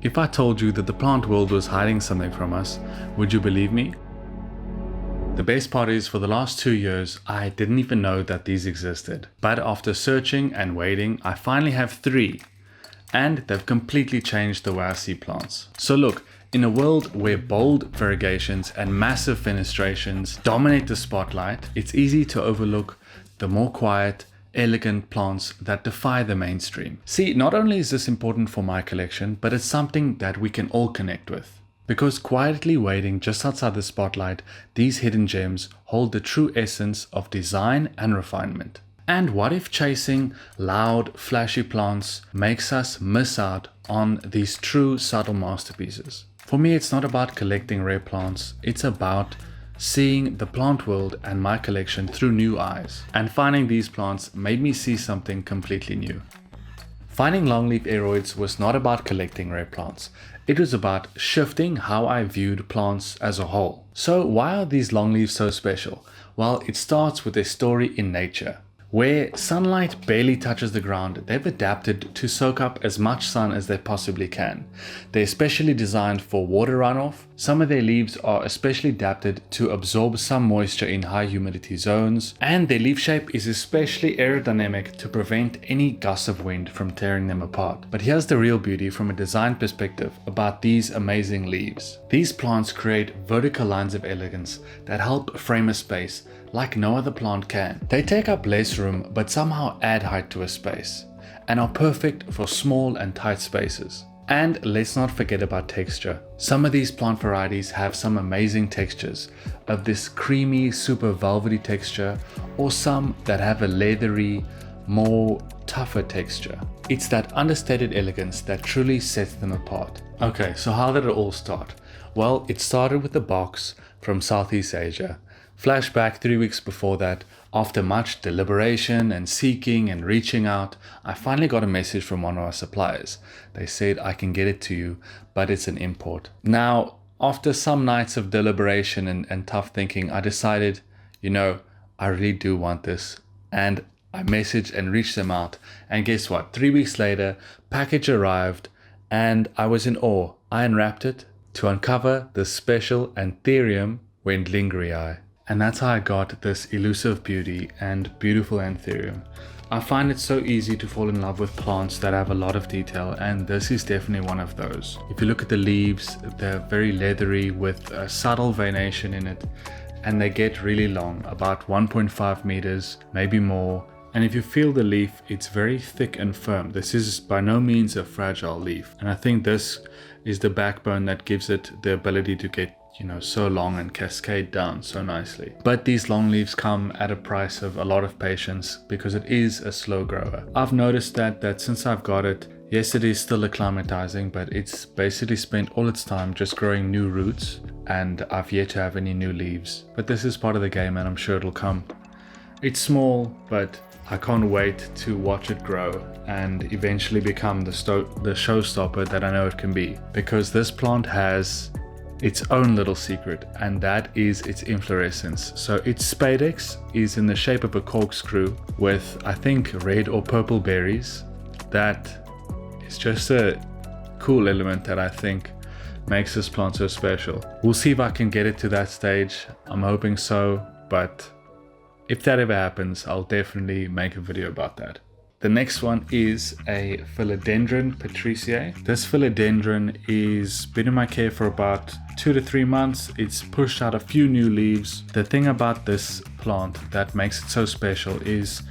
If I told you that the plant world was hiding something from us, would you believe me? The best part is, for the last 2 years, I didn't even know that these existed. But after searching and waiting, I finally have 3. And they've completely changed the way I see plants. So look, in a world where bold variegations and massive fenestrations dominate the spotlight, it's easy to overlook the more quiet, elegant plants that defy the mainstream. See, not only is this important for my collection, but it's something that we can all connect with. Because quietly waiting just outside the spotlight, these hidden gems hold the true essence of design and refinement. And what if chasing loud, flashy plants makes us miss out on these true subtle masterpieces? For me, it's not about collecting rare plants, it's about seeing the plant world and my collection through new eyes. And finding these plants made me see something completely new. Finding longleaf aroids was not about collecting rare plants. It was about shifting how I viewed plants as a whole. So why are these longleaves so special? Well, it starts with a story in nature. Where sunlight barely touches the ground, they've adapted to soak up as much sun as they possibly can. They're especially designed for water runoff. Some of their leaves are especially adapted to absorb some moisture in high humidity zones, and their leaf shape is especially aerodynamic to prevent any gusts of wind from tearing them apart. But here's the real beauty from a design perspective about these amazing leaves. These plants create vertical lines of elegance that help frame a space like no other plant can. They take up less room but somehow add height to a space, and are perfect for small and tight spaces. And let's not forget about texture. Some of these plant varieties have some amazing textures of this creamy, super velvety texture, or some that have a leathery, more tougher texture. It's that understated elegance that truly sets them apart. Okay, so how did it all start? Well, it started with a box from Southeast Asia. Flashback 3 weeks before that, after much deliberation and seeking and reaching out, I finally got a message from one of our suppliers. They said, I can get it to you, but it's an import. Now, after some nights of deliberation and tough thinking, I decided, I really do want this. And I messaged and reached them out. And guess what? 3 weeks later, package arrived and I was in awe. I unwrapped it to uncover the special Anthurium Wendlingeri. And that's how I got this elusive beauty and beautiful Anthurium. I find it so easy to fall in love with plants that have a lot of detail, and this is definitely one of those. If you look at the leaves, they're very leathery with a subtle veination in it, and they get really long, about 1.5 meters, maybe more. And if you feel the leaf, it's very thick and firm. This is by no means a fragile leaf. And I think this is the backbone that gives it the ability to get so long and cascade down so nicely. But these long leaves come at a price of a lot of patience because it is a slow grower. I've noticed that since I've got it, yes, it is still acclimatizing, but it's basically spent all its time just growing new roots, and I've yet to have any new leaves. But this is part of the game and I'm sure it'll come. It's small, but I can't wait to watch it grow and eventually become the showstopper that I know it can be. Because this plant has its own little secret, and that is its inflorescence. So its spadix is in the shape of a corkscrew with, I think, red or purple berries. That is just a cool element that I think makes this plant so special. We'll see if I can get it to that stage. I'm hoping so, but if that ever happens, I'll definitely make a video about that. The next one is a Philodendron Patriciae. This philodendron is been in my care for about 2 to 3 months. It's pushed out a few new leaves. The thing about this plant that makes it so special is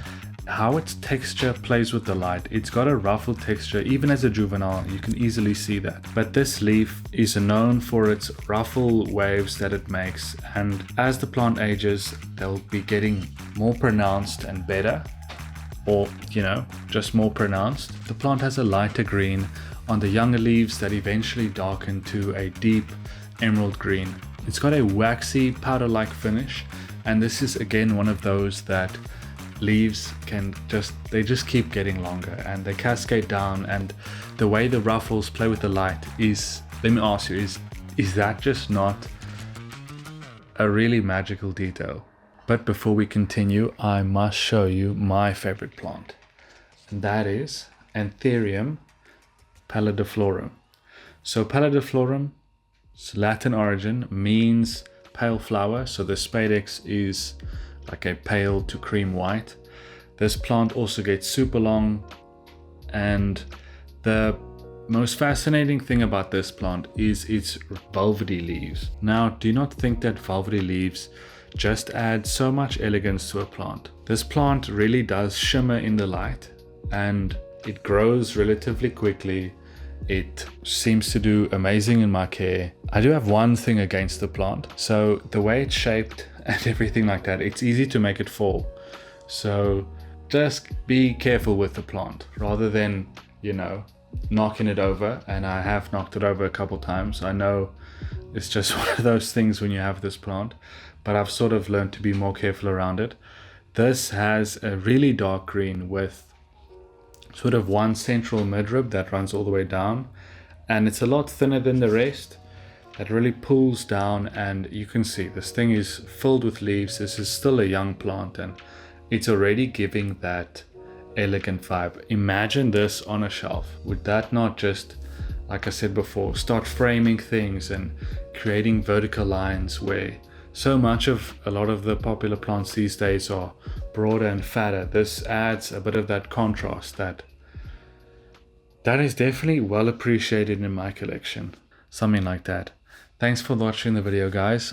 how its texture plays with the light. It's got a ruffled texture. Even as a juvenile, you can easily see that. But this leaf is known for its ruffle waves that it makes, and as the plant ages, they'll be getting more pronounced and better, or just more pronounced. The plant has a lighter green on the younger leaves that eventually darken to a deep emerald green. It's got a waxy powder-like finish, and this is again one of those that leaves just keep getting longer and they cascade down, and the way the ruffles play with the light is, let me ask you, is that just not a really magical detail? But before we continue, I must show you my favorite plant, and that is Anthurium Paladflorum. So Pallidiflorum, it's Latin origin, means pale flower. So the spadix is like a pale to cream white. This plant also gets super long, and the most fascinating thing about this plant is its velvety leaves. Now, do not think that velvety leaves just add so much elegance to a plant. This plant really does shimmer in the light, and it grows relatively quickly. It seems to do amazing in my care. I do have one thing against the plant. So the way it's shaped and everything like that, it's easy to make it fall. So just be careful with the plant rather than, knocking it over. And I have knocked it over a couple times. I know it's just one of those things when you have this plant, but I've sort of learned to be more careful around it. This has a really dark green with sort of one central midrib that runs all the way down, and it's a lot thinner than the rest. That really pulls down, and you can see this thing is filled with leaves. This is still a young plant and it's already giving that elegant vibe. Imagine this on a shelf. Would that not just, like I said before, start framing things and creating vertical lines where so much of a lot of the popular plants these days are broader and fatter? This adds a bit of that contrast that is definitely well appreciated in my collection. Something like that. Thanks for watching the video, guys.